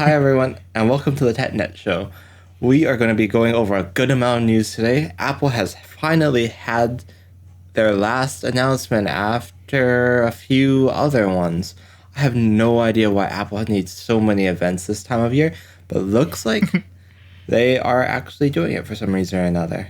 Hi, everyone, and welcome to the TechNet Show. We are going to be going over a good amount of news today. Apple has finally had their last announcement after a few other ones. I have no idea why Apple needs so many events this time of year, but it looks like they are actually doing it for some reason or another.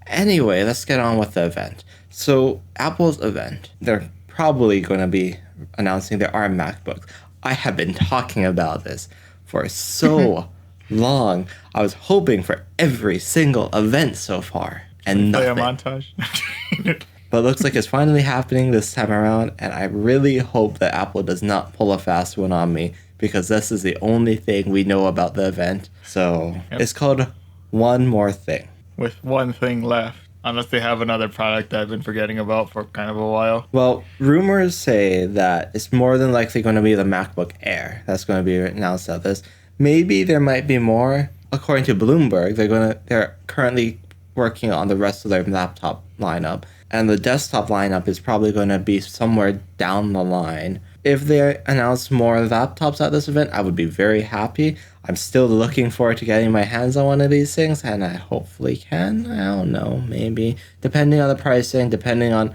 Anyway, let's get on with the event. So, Apple's event, they're probably going to be announcing their ARM MacBooks. I have been talking about this for so long. I was hoping for every single event so far, and Play a nothing. montage. But it looks like it's finally happening this time around, and I really hope that Apple does not pull a fast one on me, because this is the only thing we know about the event. So It's called One More Thing. With one thing left. Unless they have another product that I've been forgetting about for kind of a while. Well, rumors say that it's more than likely going to be the MacBook Air that's going to be announced at this. Maybe there might be more. According to Bloomberg, they're currently working on the rest of their laptop lineup, and the desktop lineup is probably going to be somewhere down the line. If they announce more laptops at this event, I would be very happy. I'm still looking forward to getting my hands on one of these things, and I hopefully can. I don't know, maybe. Depending on the pricing, depending on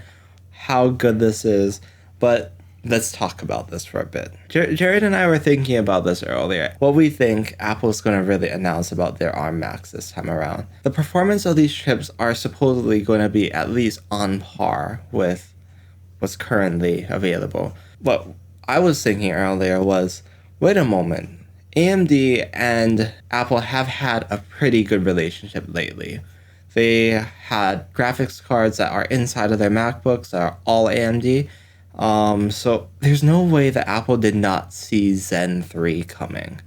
how good this is. But let's talk about this for a bit. Jared and I were thinking about this earlier. What we think Apple's going to really announce about their ARM Macs this time around. The performance of these chips are supposedly going to be at least on par with what's currently available. What I was thinking earlier was, wait a moment. AMD and Apple have had a pretty good relationship lately. They had graphics cards that are inside of their MacBooks that are all AMD. So there's no way that Apple did not see Zen 3 coming.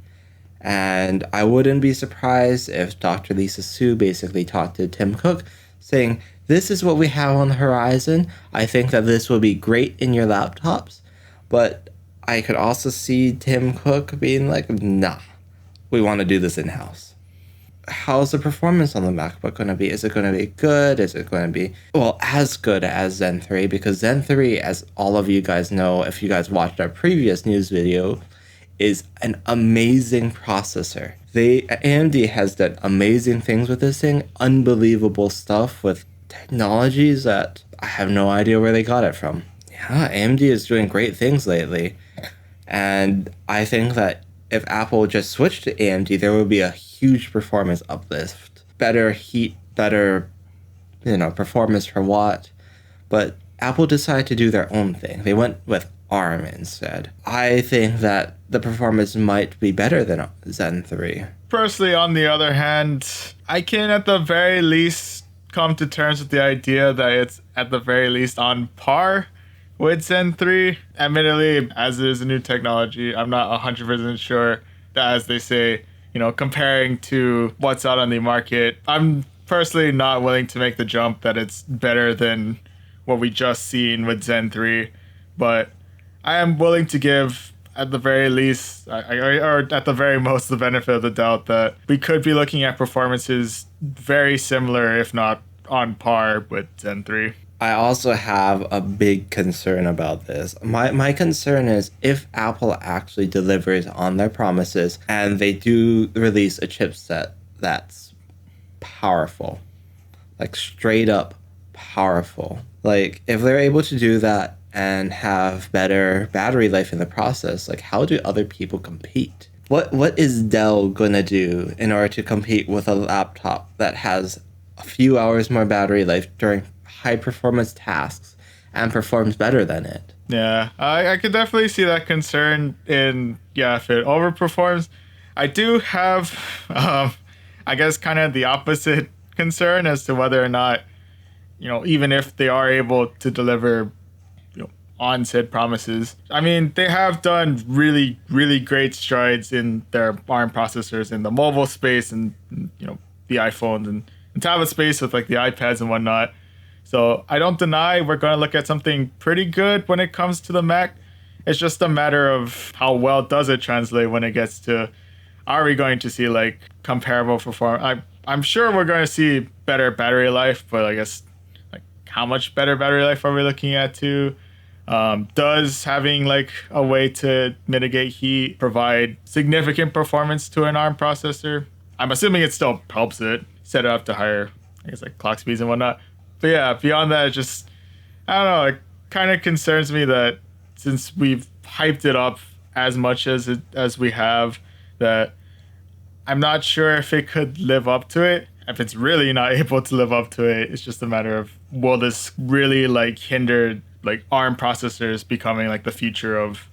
And I wouldn't be surprised if Dr. Lisa Su basically talked to Tim Cook saying, this is what we have on the horizon. I think that this will be great in your laptops. But I could also see Tim Cook being like, nah, we want to do this in-house. How's the performance on the MacBook going to be? Is it going to be good? Is it going to be, well, as good as Zen 3? Because Zen 3, as all of you guys know, if you guys watched our previous news video, is an amazing processor. AMD has done amazing things with this thing, unbelievable stuff with technologies that I have no idea where they got it from. Yeah, AMD is doing great things lately. And I think that if Apple just switched to AMD, there would be a huge performance uplift. Better heat, better, performance per watt. But Apple decided to do their own thing. They went with ARM instead. I think that the performance might be better than Zen 3. Personally, on the other hand, I can at the very least come to terms with the idea that it's at the very least on par with Zen 3. Admittedly, as it is a new technology, I'm not 100% sure that, as they say, comparing to what's out on the market, I'm personally not willing to make the jump that it's better than what we just seen with Zen 3. But I am willing to give, at the very least, or at the very most, the benefit of the doubt that we could be looking at performances very similar, if not on par, with Zen 3. I also have a big concern about this. My concern is if Apple actually delivers on their promises and they do release a chipset that's powerful, like straight up powerful. Like if they're able to do that and have better battery life in the process, like how do other people compete? What is Dell gonna do in order to compete with a laptop that has a few hours more battery life during high performance tasks and performs better than it? Yeah, I could definitely see that concern if it overperforms. I do have, I guess, kind of the opposite concern as to whether or not, even if they are able to deliver, on said promises. I mean, they have done really, really great strides in their ARM processors in the mobile space and, the iPhones and tablet space with like the iPads and whatnot. So I don't deny we're going to look at something pretty good when it comes to the Mac. It's just a matter of how well does it translate when it gets to, are we going to see like comparable performance? I'm sure we're going to see better battery life, but I guess like how much better battery life are we looking at too? Does having like a way to mitigate heat provide significant performance to an ARM processor? I'm assuming it still helps it set it up to higher, I guess, like clock speeds and whatnot. But yeah, beyond that, it just, I don't know, it kind of concerns me that since we've hyped it up as much as we have, that I'm not sure if it could live up to it. If it's really not able to live up to it, it's just a matter of, will this really like hinder like ARM processors becoming like the future of,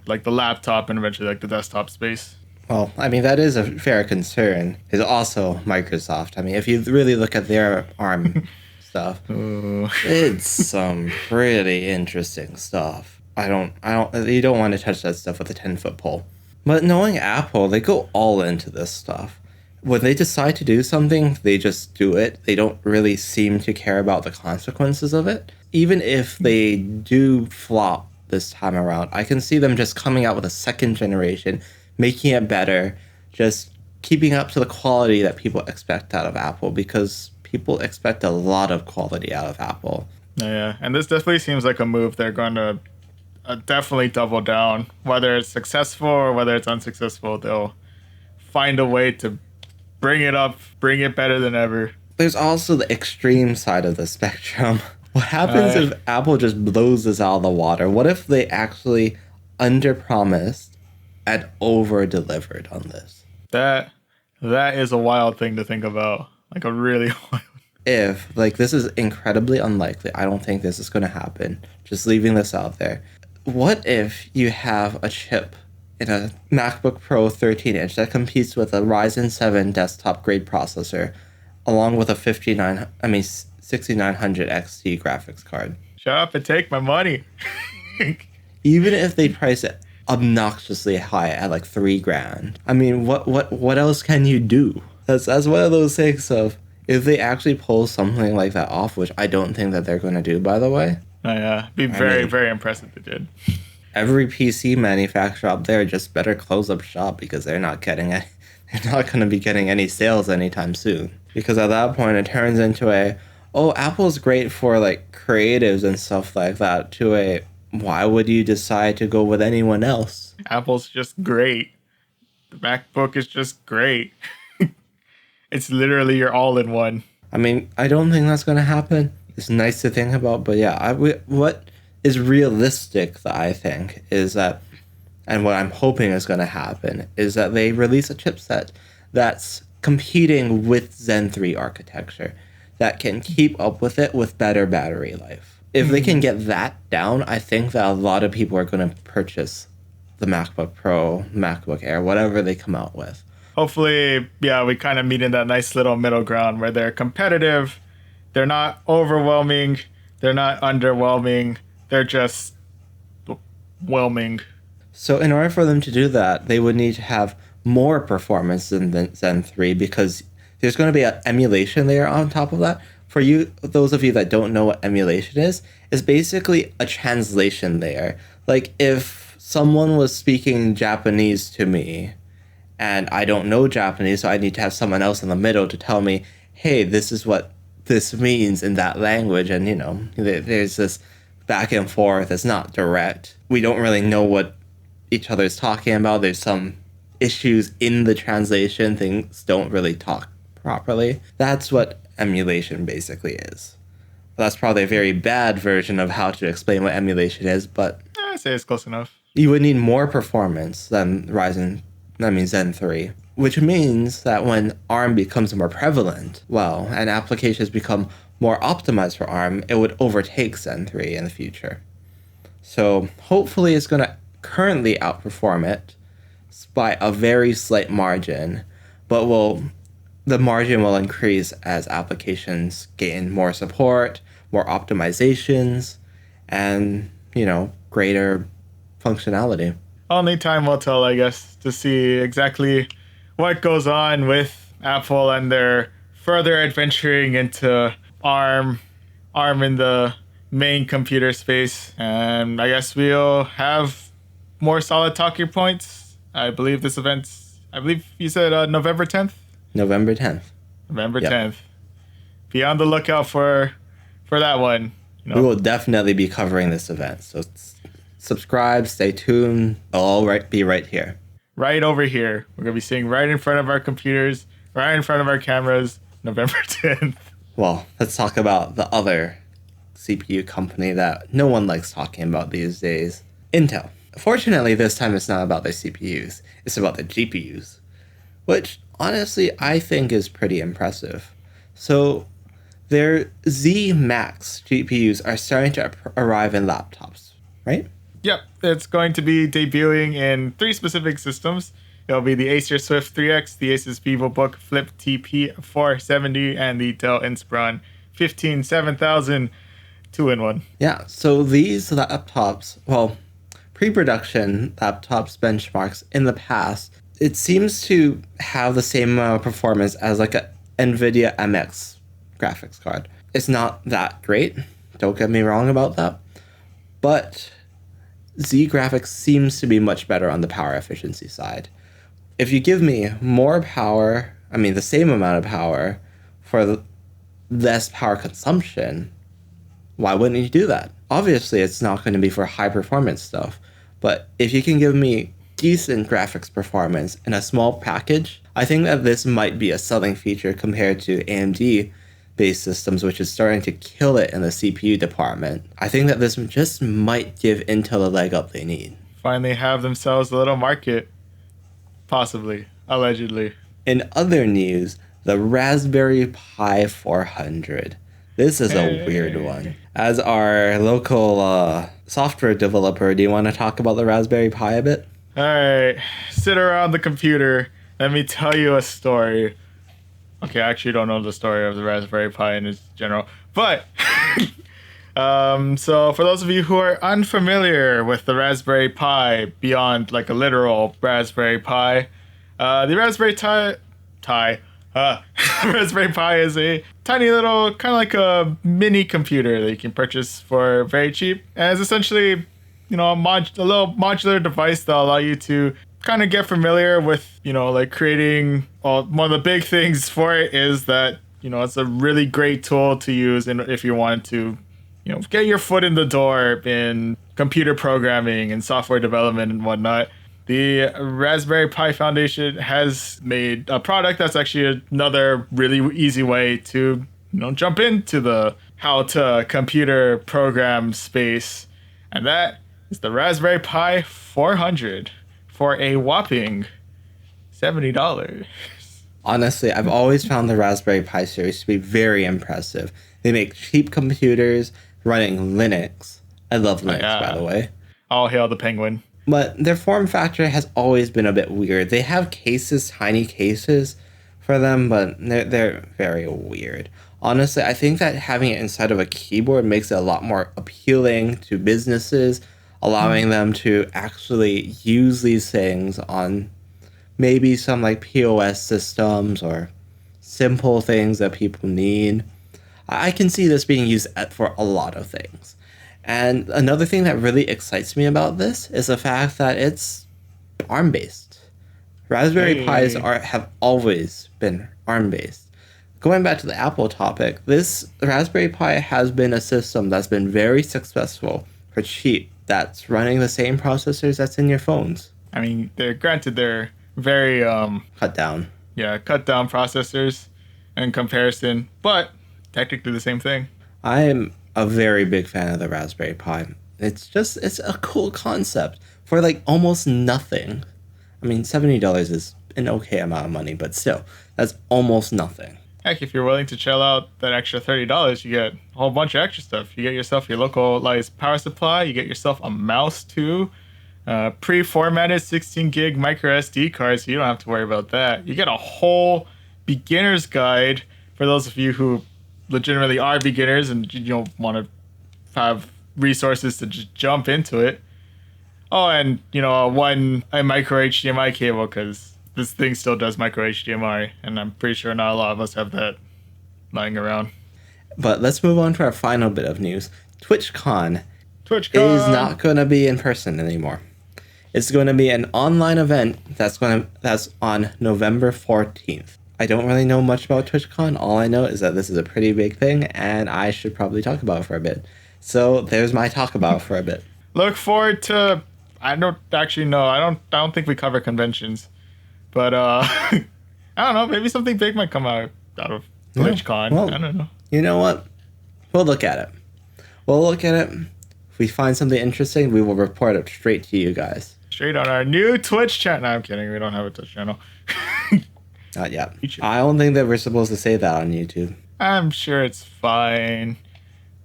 like the laptop and eventually like the desktop space? Well, I mean, that is a fair concern. Is also Microsoft. I mean, if you really look at their ARM stuff, it's some pretty interesting stuff. You don't want to touch that stuff with a 10-foot pole. But knowing Apple, they go all into this stuff. When they decide to do something, they just do it. They don't really seem to care about the consequences of it. Even if they do flop this time around, I can see them just coming out with a second generation, making it better, just keeping up to the quality that people expect out of Apple, because people expect a lot of quality out of Apple. Yeah, and this definitely seems like a move they're going to definitely double down. Whether it's successful or whether it's unsuccessful, they'll find a way to bring it up, bring it better than ever. There's also the extreme side of the spectrum. What happens if Apple just blows this out of the water? What if they actually underpromised and over-delivered on this? That is a wild thing to think about. Like a really wild. If, like, this is incredibly unlikely, I don't think this is going to happen, just leaving this out there. What if you have a chip in a MacBook Pro 13-inch that competes with a Ryzen 7 desktop-grade processor, along with a 6900 XT graphics card? Shut up and take my money. Even if they price it obnoxiously high at like $3,000, I mean, what else can you do? That's one of those things of, if they actually pull something like that off, which I don't think that they're going to do, by the way. Oh yeah, be very impressed if they did. Every PC manufacturer out there just better close up shop, because they're not going to be getting any sales anytime soon. Because at that point, it turns into Apple's great for like creatives and stuff like that, to why would you decide to go with anyone else? Apple's just great. The MacBook is just great. It's literally your all-in-one. I mean, I don't think that's going to happen. It's nice to think about, but yeah, what is realistic that I think is that, and what I'm hoping is going to happen, is that they release a chipset that's competing with Zen 3 architecture, that can keep up with it with better battery life. If they can get that down, I think that a lot of people are going to purchase the MacBook Pro, MacBook Air, whatever they come out with. Hopefully, yeah, we kind of meet in that nice little middle ground where they're competitive. They're not overwhelming. They're not underwhelming. They're just whelming. So in order for them to do that, they would need to have more performance than the Zen 3, because there's going to be an emulation layer on top of that. For you, those of you that don't know what emulation is basically a translation layer. Like if someone was speaking Japanese to me, and I don't know Japanese, so I need to have someone else in the middle to tell me, hey, this is what this means in that language. And, there's this back and forth. It's not direct. We don't really know what each other's talking about. There's some issues in the translation. Things don't really talk properly. That's what emulation basically is. That's probably a very bad version of how to explain what emulation is, but I'd say it's close enough. You would need more performance than Zen 3, which means that when ARM becomes more prevalent, and applications become more optimized for ARM, it would overtake Zen 3 in the future. So hopefully it's going to currently outperform it by a very slight margin, but the margin will increase as applications gain more support, more optimizations, and, greater functionality. Only time will tell, I guess, to see exactly what goes on with Apple and their further adventuring into ARM in the main computer space. And I guess we'll have more solid talking points. I believe you said November 10th? November 10th. November 10th. Be on the lookout for that one. We will definitely be covering this event. So subscribe, stay tuned. I'll all be right here. Right over here. We're going to be sitting right in front of our computers, right in front of our cameras, November 10th. Well, let's talk about the other CPU company that no one likes talking about these days, Intel. Fortunately, this time it's not about their CPUs. It's about the GPUs, which honestly I think is pretty impressive. So their Z Max GPUs are starting to arrive in laptops, right? Yep, it's going to be debuting in 3 specific systems. It'll be the Acer Swift 3X, the Asus VivoBook Flip TP470, and the Dell Inspiron 7000 2-in-1. Yeah, so these laptops, well, pre-production laptops benchmarks in the past, it seems to have the same amount of performance as like a NVIDIA MX graphics card. It's not that great, don't get me wrong about that, but Z Graphics seems to be much better on the power efficiency side. If you give me more power, the same amount of power for less power consumption, why wouldn't you do that? Obviously, it's not going to be for high performance stuff, but if you can give me decent graphics performance in a small package, I think that this might be a selling feature compared to AMD-based systems, which is starting to kill it in the CPU department. I think that this just might give Intel the leg up they need. Finally have themselves a little market. Possibly. Allegedly. In other news, the Raspberry Pi 400. This is a weird one. As our local software developer, do you want to talk about the Raspberry Pi a bit? All right. Sit around the computer. Let me tell you a story. Okay, I actually don't know the story of the Raspberry Pi in its general. But, so for those of you who are unfamiliar with the Raspberry Pi beyond like a literal Raspberry Pi, the Raspberry Raspberry Pi is a tiny little, kind of like a mini computer that you can purchase for very cheap. And it's essentially, a little modular device that will allow you to kind of get familiar with, like creating, one of the big things for it is that, it's a really great tool to use if you want to, get your foot in the door in computer programming and software development and whatnot. The Raspberry Pi Foundation has made a product that's actually another really easy way to, jump into the how to computer program space. And that is the Raspberry Pi 400 for a whopping $70. Honestly, I've always found the Raspberry Pi series to be very impressive. They make cheap computers running Linux. I love Linux, by the way. All hail the penguin. But their form factor has always been a bit weird. They have cases, tiny cases for them, but they're very weird. Honestly, I think that having it inside of a keyboard makes it a lot more appealing to businesses, allowing them to actually use these things on maybe some like POS systems or simple things that people need. I can see this being used for a lot of things. And another thing that really excites me about this is the fact that it's ARM-based. Raspberry Pis have always been ARM-based. Going back to the Apple topic, this Raspberry Pi has been a system that's been very successful for cheap, that's running the same processors that's in your phones. They're very cut down. Yeah, cut down processors in comparison, but technically the same thing. I am a very big fan of the Raspberry Pi. It's a cool concept for like almost nothing. $70 is an okay amount of money, but still, that's almost nothing. Heck, if you're willing to shell out that extra $30, you get a whole bunch of extra stuff. You get yourself your localized power supply. You get yourself a mouse too. Pre-formatted 16 gig micro SD card, so you don't have to worry about that. You get a whole beginner's guide for those of you who legitimately are beginners and you don't want to have resources to just jump into it. Oh, and a micro HDMI cable, because this thing still does micro HDMI, and I'm pretty sure not a lot of us have that lying around. But let's move on to our final bit of news. Twitchcon is not going to be in person anymore. It's going to be an online event that's on November 14th. I don't really know much about TwitchCon. All I know is that this is a pretty big thing, and I should probably talk about it for a bit. So there's my talk about for a bit. look forward to. I don't actually know. I don't think we cover conventions, but I don't know. Maybe something big might come out of Twitchcon. Well, I don't know. You know what? We'll look at it. If we find something interesting, we will report it straight to you guys. Straight on our new Twitch channel. No, I'm kidding. We don't have a Twitch channel. Not yet. I don't think that we're supposed to say that on YouTube. I'm sure it's fine.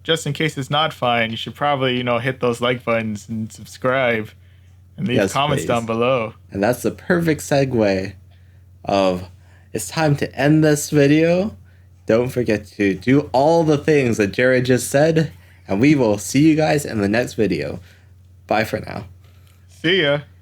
Just in case it's not fine, you should probably, hit those like buttons and subscribe and leave comments down below. And that's the perfect segue of it's time to end this video. Don't forget to do all the things that Jared just said, and we will see you guys in the next video. Bye for now. See ya.